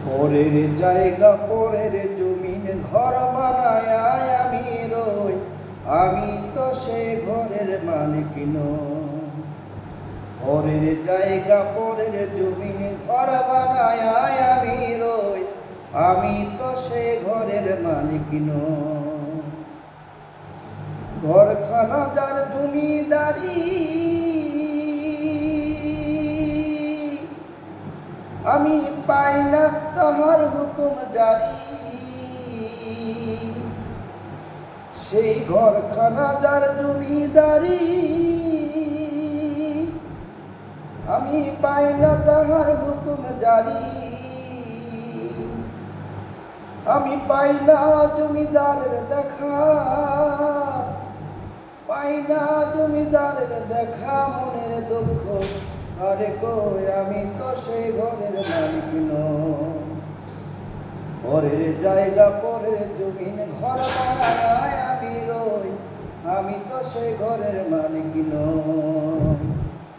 পরের জায়গা পরের জমিন ঘর বানায় আমি রই, আমি তো সে ঘরের মালিক নই। পরের জায়গা পরের জমিন ঘর বানায় আমি রই, আমি তো সে ঘরের মালিক নই। ঘরখানা যার জমিদারি, আমি পাই না তাহার হুকুম জারি। সেই ঘরখানা যার জমিদারি, আমি পাই না তাহার হুকুম জারি। আমি পাই না জমিদারের দেখা, পাই না জমিদারের দেখা। মনের দুঃখ আরে কই, আমি তো সেই ঘরের মালিক নই। পরের জায়গা পরের জমিন ঘর বানায় আমি রই, আমি তো সেই ঘরের মালিক নই।